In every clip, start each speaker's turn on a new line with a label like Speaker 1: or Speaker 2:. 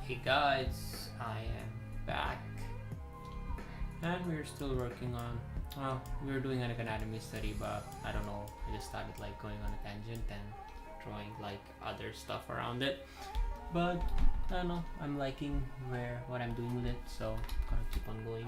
Speaker 1: Hey guys, I am back and we're still working on well, we were doing an anatomy study, but I don't know, I just started like going on a tangent and drawing like other stuff around it. But I don't know, I'm liking where what I'm doing with it, so gonna keep on going.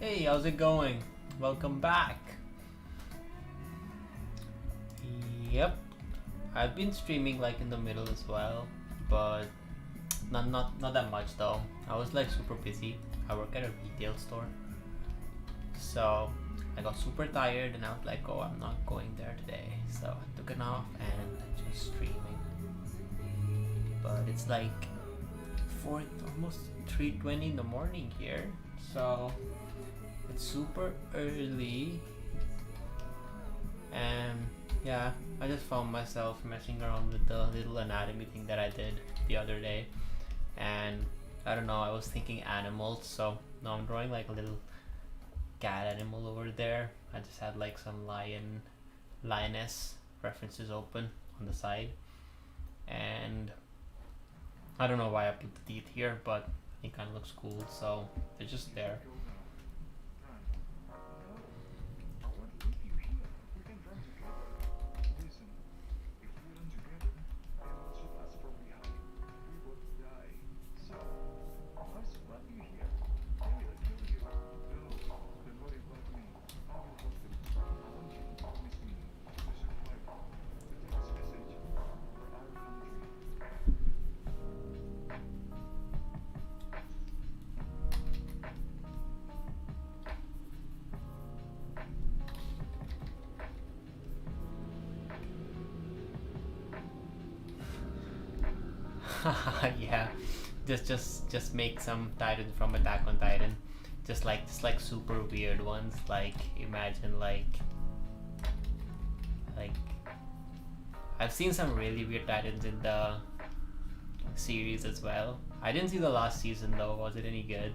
Speaker 1: Hey, how's it going? Welcome back. Yep, I've been streaming like in the middle as well, but not that much though. I was like super busy. I work at a retail store, so I got super tired and I was like, oh, I'm not going there today. So I took it off and I'm just streaming. But it's like almost 3:20 in the morning here, so it's super early. And yeah, I just found myself messing around with the little anatomy thing that I did the other day, and I don't know, I was thinking animals, so now I'm drawing like a little cat animal over there. I just had like some lioness references open on the side, and I don't know why I put the teeth here, but it kind of looks cool, so they're just there. Yeah, just make some Titan from Attack on Titan, just like super weird ones. Like imagine like I've seen some really weird Titans in the series as well. I didn't see the last season though. Was it any good?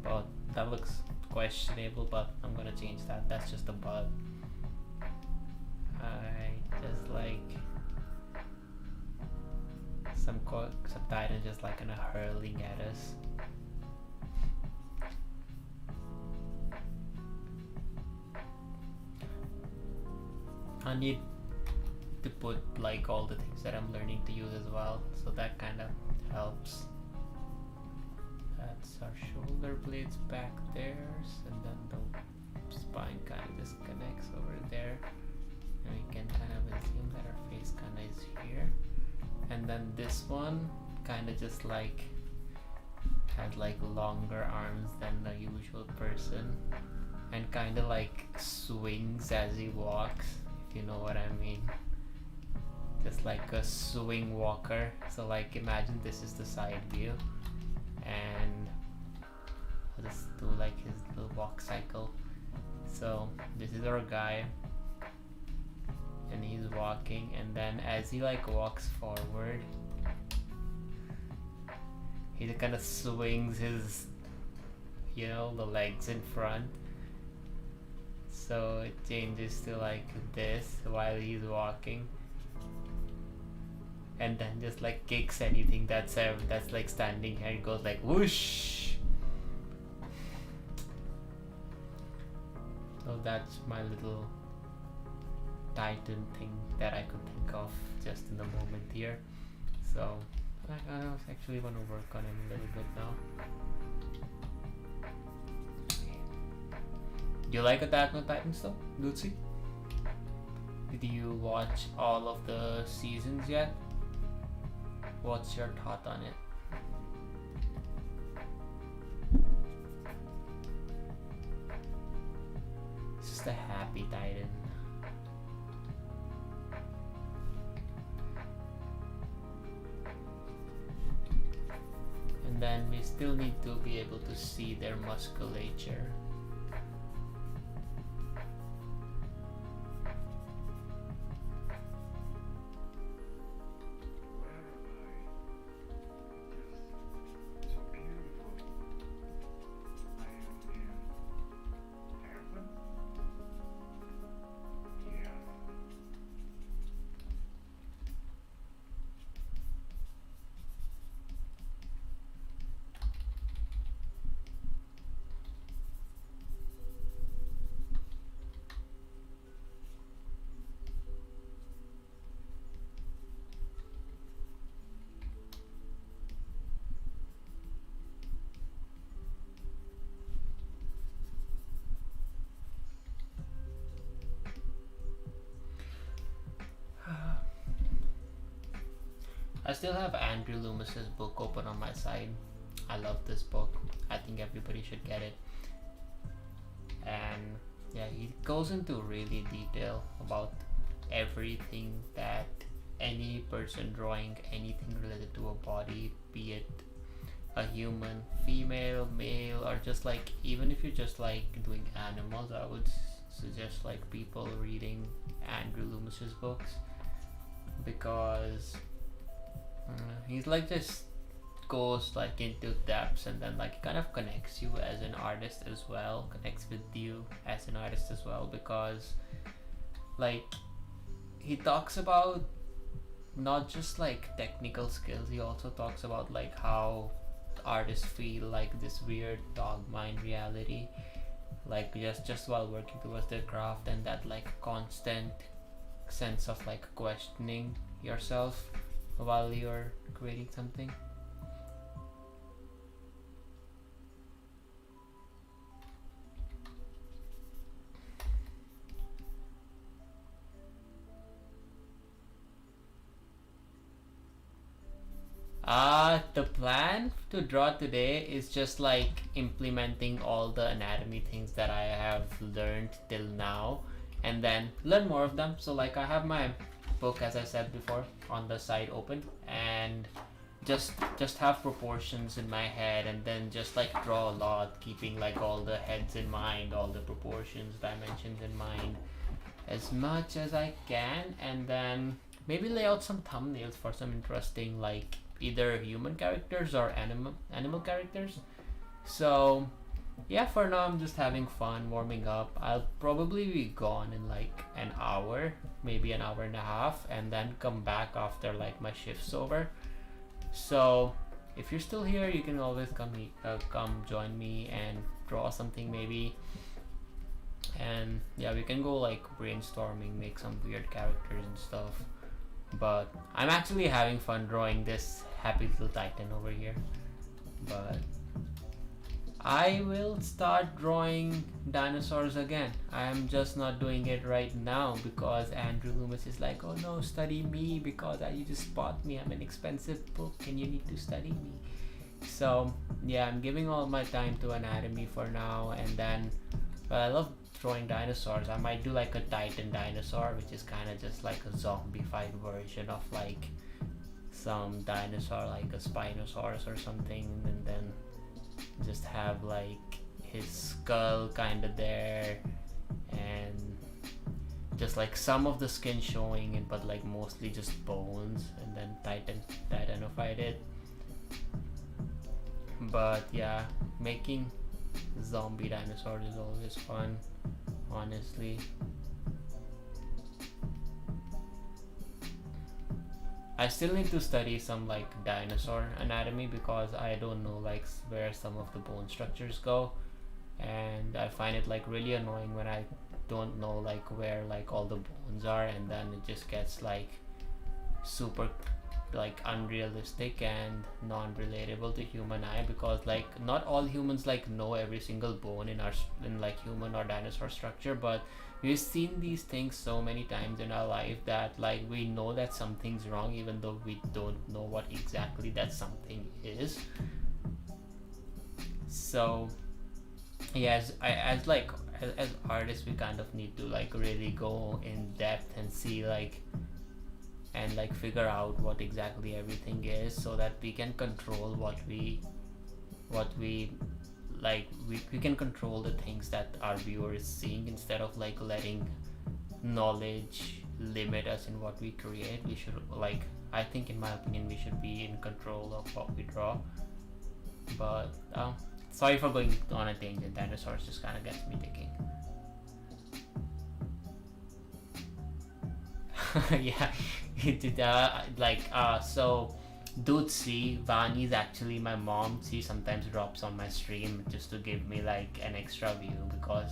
Speaker 1: But that looks questionable. But I'm gonna change that. That's just a bug. I just like some Titan just like kind of hurling at us. I need to put like all the things that I'm learning to use as well, so that kind of helps. That's our shoulder blades back there, and then the spine kind of disconnects over there, and we can kind of assume that our face kind of is here. And then this one kind of just like has like longer arms than the usual person, and kind of like swings as he walks, if you know what I mean. Just like a swing walker. So like imagine this is the side view, and I'll just do like his little walk cycle. So this is our guy, and he's walking, and then as he like walks forward, he kind of swings his, you know, the legs in front, so it changes to like this while he's walking, and then just like kicks anything that's like standing here. It goes like whoosh. So that's my little Titan thing that I could think of just in the moment here. So I was actually want to work on him a little bit now. Do you like Attack on Titan stuff, Lucy? Did you watch all of the seasons yet? What's your thought on it? It's just a happy Titan. And then we still need to be able to see their musculature. I still have Andrew Loomis's book open on my side. I love this book. I think everybody should get it. And yeah, he goes into really detail about everything that any person drawing anything related to a body, be it a human, female, male, or just like, even if you're just like doing animals, I would suggest like people reading Andrew Loomis's books, because he's like just goes like into depths, and then like kind of connects you as an artist as well, connects with you as an artist as well, because like he talks about not just like technical skills, he also talks about like how artists feel like this weird dog mind reality, like just while working towards their craft, and that like constant sense of like questioning yourself while you're creating something. The plan to draw today is just like implementing all the anatomy things that I have learned till now, and then learn more of them. So like I have my book, as I said before, on the side open, and just have proportions in my head, and then just like draw a lot, keeping like all the heads in mind, all the proportions, dimensions in mind as much as I can, and then maybe lay out some thumbnails for some interesting like either human characters or animal characters. So yeah, for now I'm just having fun warming up. I'll probably be gone in like an hour, maybe an hour and a half, and then come back after like my shift's over. So if you're still here, you can always come join me and draw something maybe. And yeah, we can go like brainstorming, make some weird characters and stuff. But I'm actually having fun drawing this happy little titan over here. But I will start drawing dinosaurs again. I'm just not doing it right now because Andrew Loomis is like, oh no, study me, because you just spot me, I'm an expensive book and you need to study me. So yeah, I'm giving all my time to anatomy for now, and then, but I love drawing dinosaurs. I might do like a titan dinosaur, which is kind of just like a zombified version of like some dinosaur, like a Spinosaurus or something, and then just have like his skull kind of there, and just like some of the skin showing it, but like mostly just bones, and then titanified it. But yeah, making zombie dinosaurs is always fun, honestly. I still need to study some like dinosaur anatomy because I don't know like where some of the bone structures go, and I find it like really annoying when I don't know like where like all the bones are, and then it just gets like super like unrealistic and non-relatable to human eye, because like not all humans like know every single bone in like human or dinosaur structure, but we've seen these things so many times in our life that like we know that something's wrong even though we don't know what exactly that something is. So yes, as artists we kind of need to like really go in depth and see like and like figure out what exactly everything is, so that we can control what we like we can control the things that our viewer is seeing, instead of like letting knowledge limit us in what we create. We should like, I think in my opinion, we should be in control of what we draw. But sorry for going on a tangent. Dinosaurs just kind of gets me thinking. Yeah. So Dutsi Vani is actually my mom. She sometimes drops on my stream just to give me like an extra view, because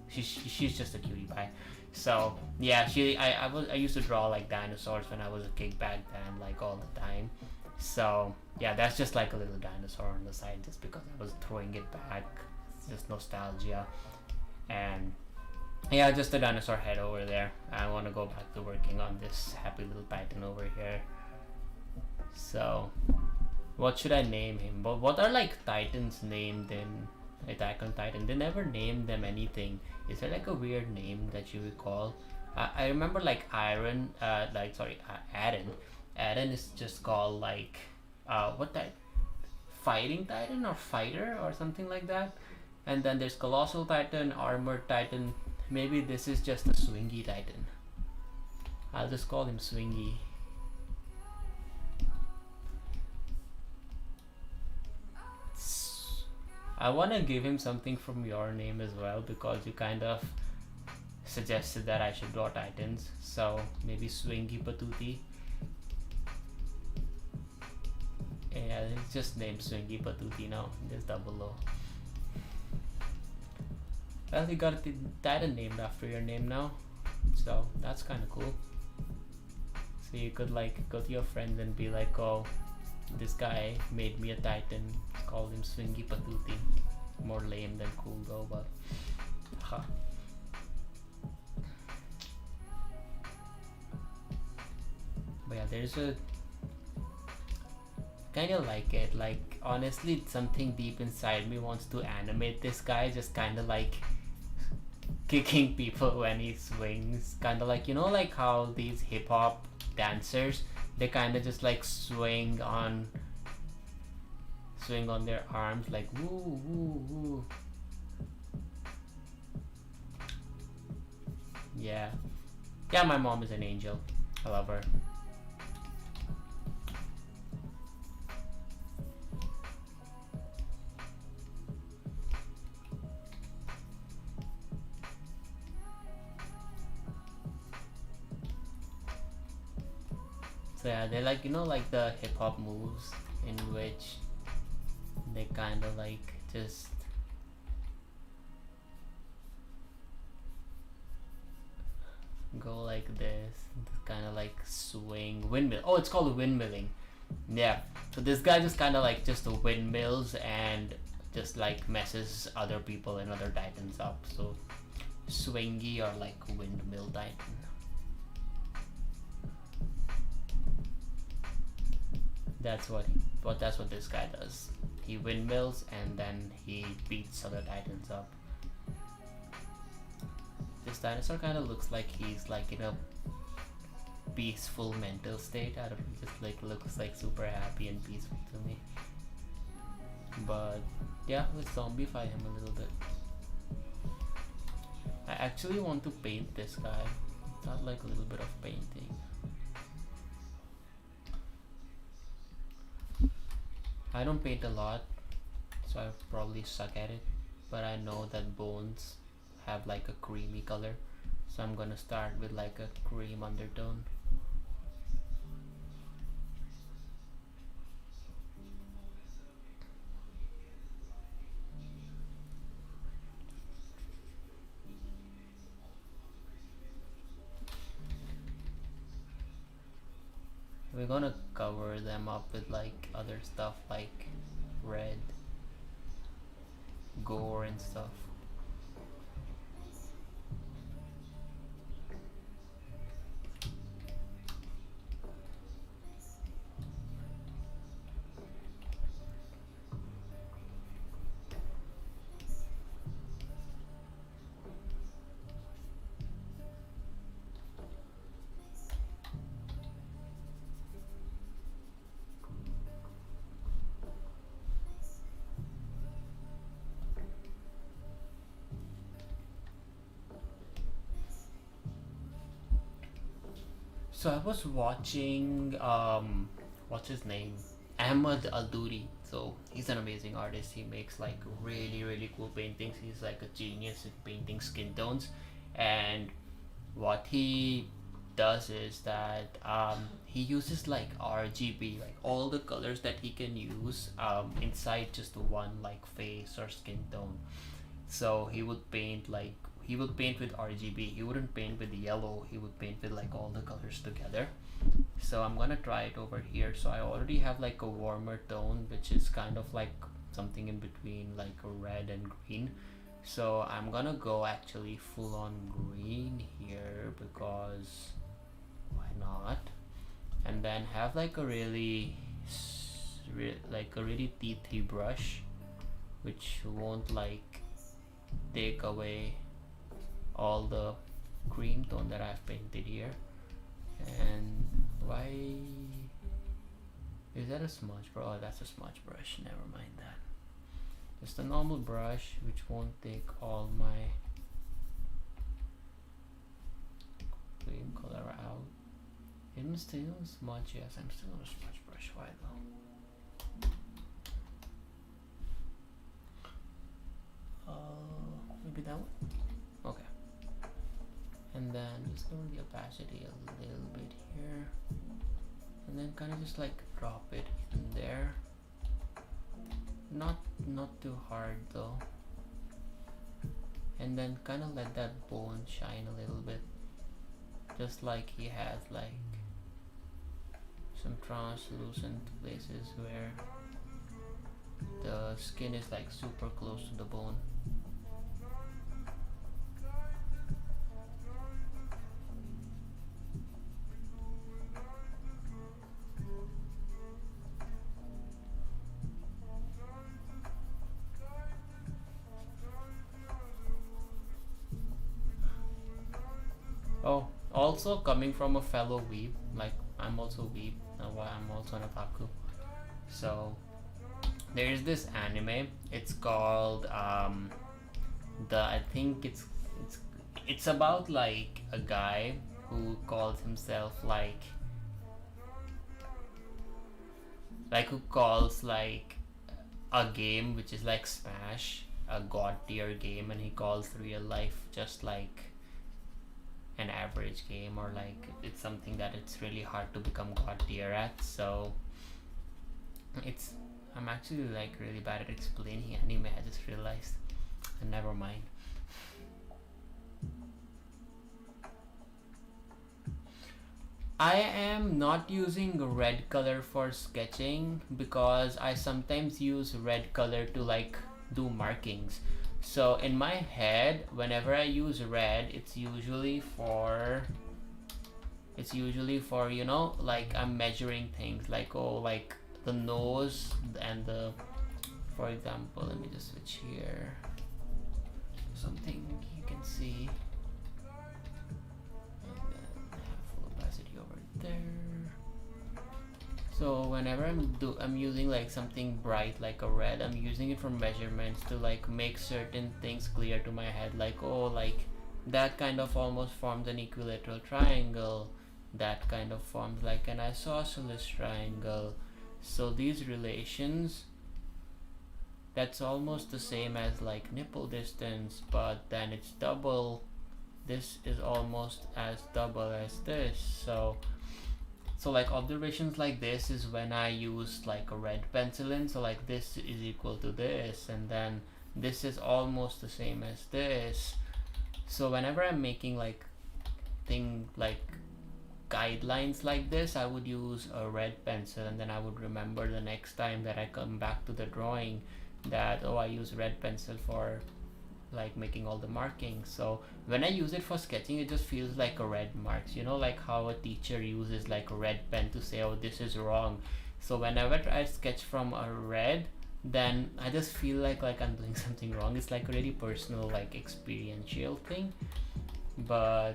Speaker 1: she's just a cutie pie. So yeah, I used to draw like dinosaurs when I was a kid back then, like all the time. So yeah, that's just like a little dinosaur on the side, just because I was throwing it back. It's just nostalgia. And yeah, just a dinosaur head over there. I want to go back to working on this happy little titan over here. So what should I name him? But what are like Titans named in Attack on Titan? They never name them anything. Is there like a weird name that you recall? I remember like Iron, Aaron. Aaron is just called like, what type? Fighting Titan or Fighter or something like that. And then there's Colossal Titan, Armored Titan. Maybe this is just a Swingy Titan. I'll just call him Swingy. I want to give him something from your name as well because you kind of suggested that I should draw Titans. So maybe Swingy Patuti. Yeah, it's just named Swingy Patuti now. Just double O. Well, you got a Titan named after your name now. So that's kind of cool. So you could like go to your friends and be like, oh, this guy made me a Titan. Called him Swingy Patuti. More lame than cool though, but huh. But yeah, there's a kind of like it. Like honestly, something deep inside me wants to animate this guy, just kind of like kicking people when he swings. Kind of like, you know, like how these hip hop dancers, they kind of just like swing on their arms like woo woo woo. Yeah, my mom is an angel. I love her. So yeah, they're like, you know, like the hip hop moves in which they kind of like just go like this, kind of like swing, windmill. Oh, it's called windmilling. Yeah. So this guy just kind of like just windmills and just like messes other people and other Titans up. So swingy or like windmill Titan. That's what this guy does. He windmills and then he beats other Titans up. This dinosaur kind of looks like he's like in a peaceful mental state. I don't know, just like looks like super happy and peaceful to me. But yeah, let's zombify him a little bit. I actually want to paint this guy. Not like a little bit of painting. I don't paint a lot, so I probably suck at it, but I know that bones have like a creamy color, so I'm gonna start with like a cream undertone. We're gonna cover them up with like other stuff like red, gore and stuff. So I was watching what's his name? Ahmad Alduri. So he's an amazing artist. He makes like really cool paintings. He's like a genius in painting skin tones. And what he does is that he uses like RGB, like all the colors that he can use inside just one like face or skin tone. So he would paint with RGB. He wouldn't paint with yellow. He would paint with like all the colors together. So I'm gonna try it over here. So I already have like a warmer tone, which is kind of like something in between like a red and green. So I'm gonna go actually full on green here because why not? And then have like a really like a really tea brush, which won't like take away all the cream tone that I've painted here. And why is that a smudge brush? Oh, that's a smudge brush. Never mind that. Just a normal brush which won't take all my cream color out. I'm still smudge. Yes, I'm still on a smudge brush. Why though? Maybe that one. Okay. And then just lower the opacity a little bit here, and then kind of just like drop it in there. Not too hard though. And then kind of let that bone shine a little bit, just like he has like some translucent places where the skin is like super close to the bone. Oh, also coming from a fellow weeb, like I'm also weeb, I'm also an otaku. So there's this anime. It's called I think it's about like a guy who calls himself like who calls like a game which is like Smash a god tier game, and he calls real life just like an average game, or like it's something that it's really hard to become god tier at. So I'm actually like really bad at explaining anime, I just realized. And never mind. I am not using red color for sketching because I sometimes use red color to like do markings. So in my head, whenever I use red, it's usually for you know, like I'm measuring things like, oh, like the nose and the, for example, let me just switch here, something you can see, and then have full opacity over there. So whenever I'm using like something bright like a red, I'm using it for measurements to like make certain things clear to my head, like, oh, like that kind of almost forms an equilateral triangle, that kind of forms like an isosceles triangle. So these relations, that's almost the same as like nipple distance, but then it's double. This is almost as double as this. So like observations like this is when I use like a red pencil in. So like this is equal to this, and then this is almost the same as this. So whenever I'm making like guidelines like this, I would use a red pencil, and then I would remember the next time that I come back to the drawing that, oh, I use red pencil for like making all the markings. So when I use it for sketching, it just feels like a red marks, you know, like how a teacher uses like a red pen to say, oh, this is wrong. So whenever I sketch from a red, then I just feel like I'm doing something wrong. It's like a really personal, like experiential thing. But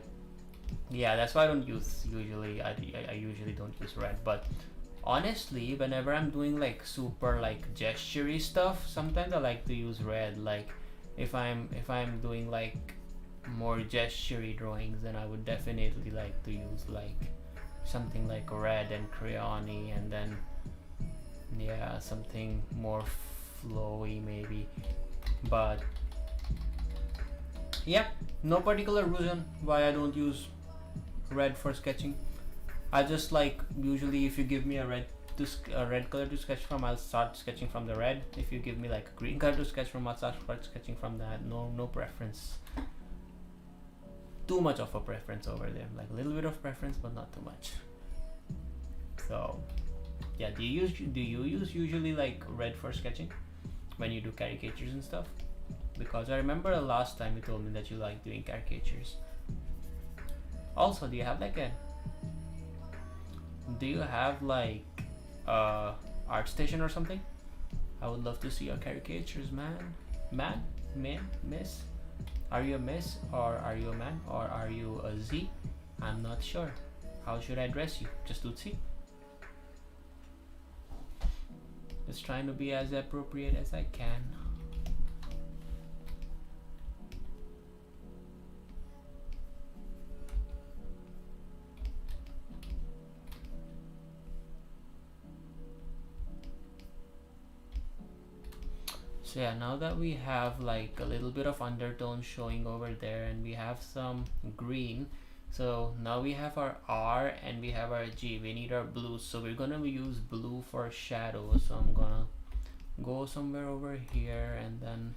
Speaker 1: yeah, that's why I don't use I usually don't use red. But honestly, whenever I'm doing like super like gestury stuff, sometimes I like to use red. Like if I'm doing like more gestury drawings, then I would definitely like to use like something like red and crayon-y, and then yeah, something more flowy maybe. But yeah, no particular reason why I don't use red for sketching. I just like, usually if you give me a red color to sketch from, I'll start sketching from the red. If you give me like a green color to sketch from, I'll start sketching from that. No preference. Too much of a preference over there, like a little bit of preference, but not too much. So yeah, do you use usually like red for sketching when you do caricatures and stuff? Because I remember last time you told me that you like doing caricatures. Also, do you have like art station or something. I would love to see your caricatures, man. Man? Man? Miss? Are you a miss? Or are you a man? Or are you a Z? I'm not sure. How should I dress you? Just Tutsi? Just trying to be as appropriate as I can. So yeah, now that we have like a little bit of undertone showing over there and we have some green, so now we have our R and we have our G. We need our blue, so we're gonna use blue for shadow. So I'm gonna go somewhere over here and then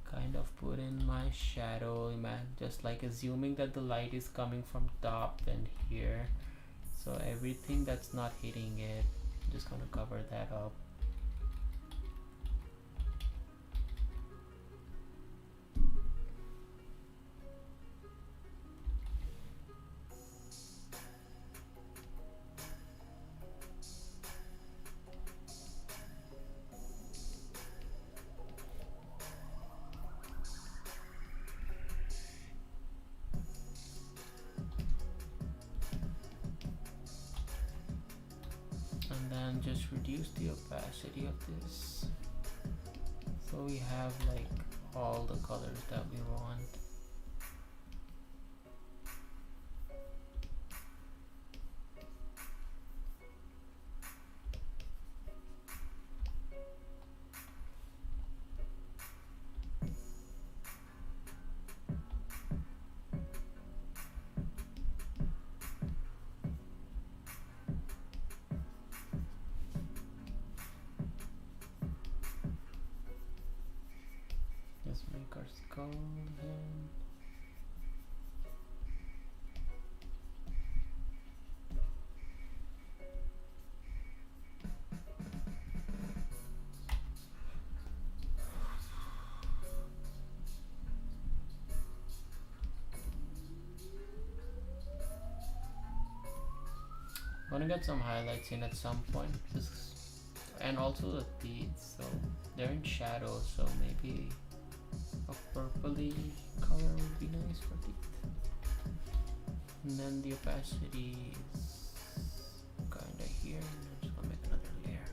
Speaker 1: kind of put in my shadow, just like assuming that the light is coming from top and here, so everything that's not hitting it, I'm just gonna cover that up. And then just reduce the opacity of this so we have like all the colors that we want. Let's make our skull again. I'm gonna get some highlights in at some point, and also the teeth, so they're in shadow, so maybe a purpley color would be nice for teeth. And then the opacity is kinda here, and I'm just gonna make another layer.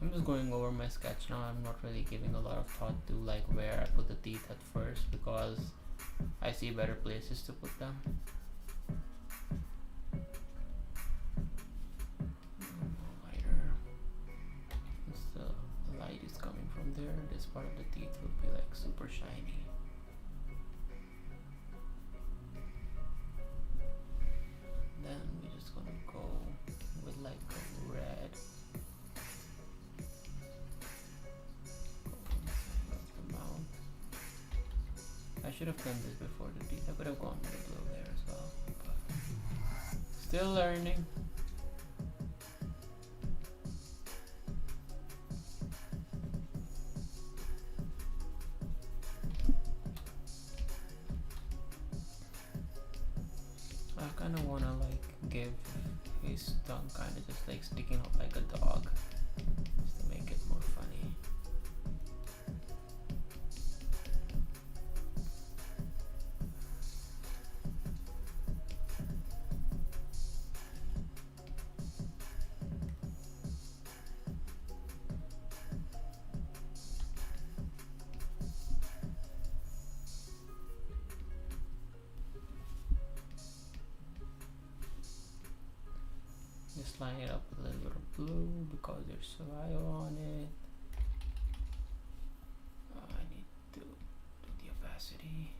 Speaker 1: I'm just going over my sketch now. I'm not really giving a lot of thought to like where I put the teeth at first because I see better places to put them. Lighter. Since the light is coming from there, this part of the teeth will be like super shiny. Then we're just gonna go with like a red. I should have done this before the teeth. I could have gone with the blue there as well, but still learning. I kind of want to like give his tongue kind of just like sticking out like a dog, just to make it more funny. Just line it up with a little bit of blue because there's Savio on it. I need to do the opacity.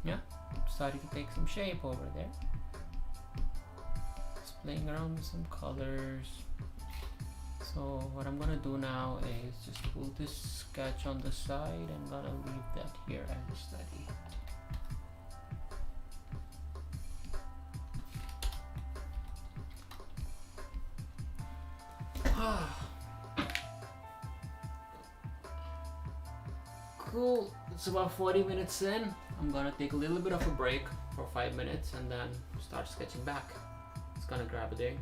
Speaker 1: Yeah, starting to take some shape over there. Just playing around with some colors. So what I'm gonna do now is just pull this sketch on the side and gonna leave that here as a study. Cool, it's about 40 minutes in. I'm gonna take a little bit of a break for 5 minutes and then start sketching back. It's gonna grab a ink.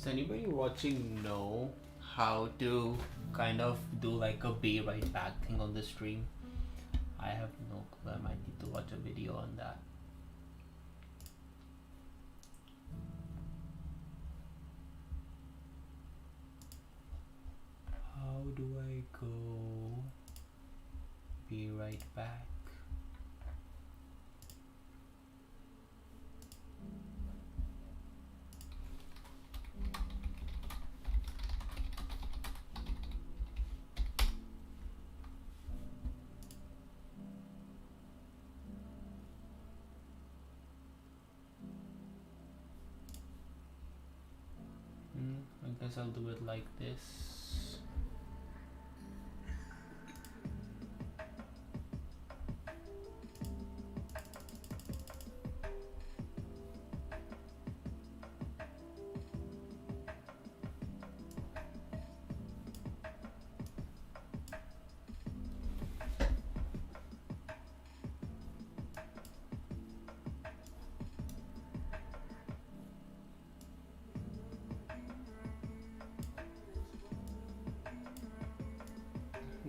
Speaker 1: Does anybody watching know how to kind of do like a be right back thing on the stream? I have no clue. I might need to watch a video on that. How do I go be right back? I guess I'll do it like this.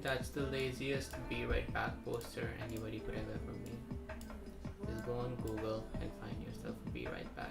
Speaker 1: That's the laziest be right back poster anybody could have ever made. Just go on Google and find yourself a be right back.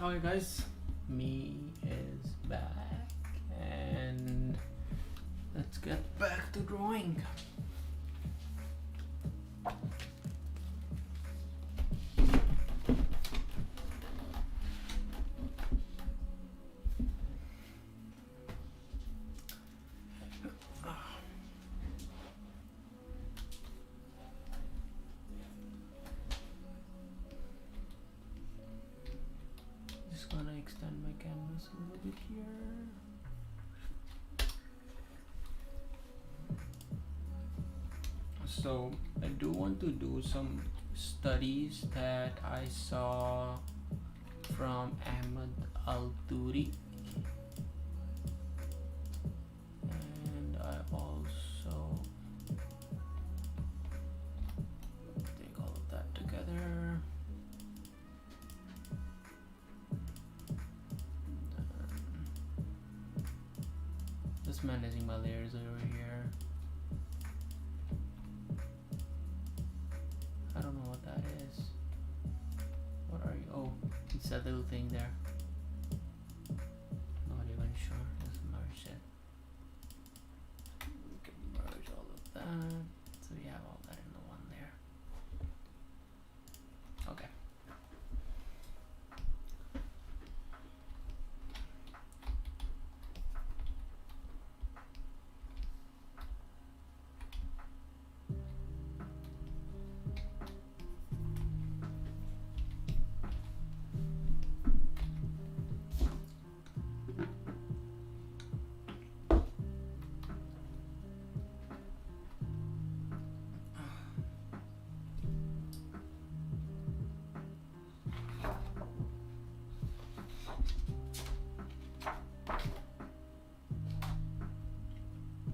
Speaker 1: Okay, guys, me is back, and let's get back to drawing. Just gonna extend my canvas a little bit here. So I do want to do some studies that I saw from Ahmed Al-Duri, and I also take all of that together. Just managing my layers over here. I don't know what that is. What are you? Oh, it's that little thing there. Not even sure. Let's merge it. We can merge all of that. So we have all that in the one there. Okay.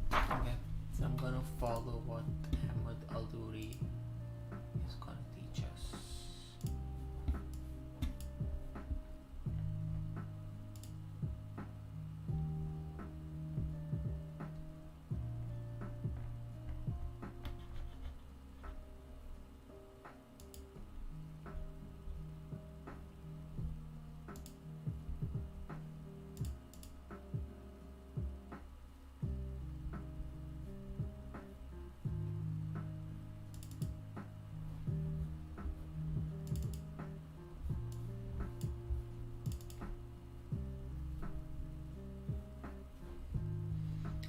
Speaker 1: Okay, so I'm gonna follow what Ahmed Al-Duri is gonna teach us.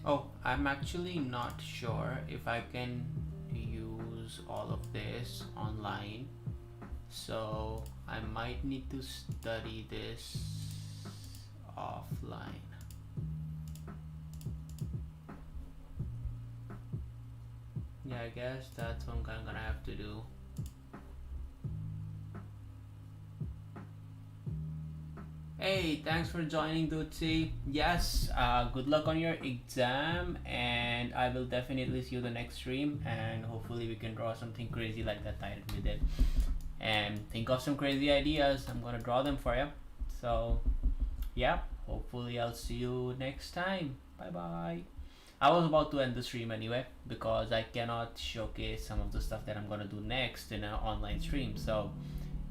Speaker 1: Oh, I'm actually not sure if I can use all of this online, so I might need to study this offline. Yeah, I guess that's what I'm gonna have to do. Hey, thanks for joining, Dutsi. Yes, good luck on your exam, and I will definitely see you the next stream, and hopefully we can draw something crazy like that title we did. And think of some crazy ideas. I'm gonna draw them for you. So, yeah, hopefully I'll see you next time. Bye bye. I was about to end the stream anyway because I cannot showcase some of the stuff that I'm gonna do next in an online stream. So,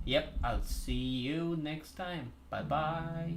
Speaker 1: yep, I'll see you next time. Bye bye.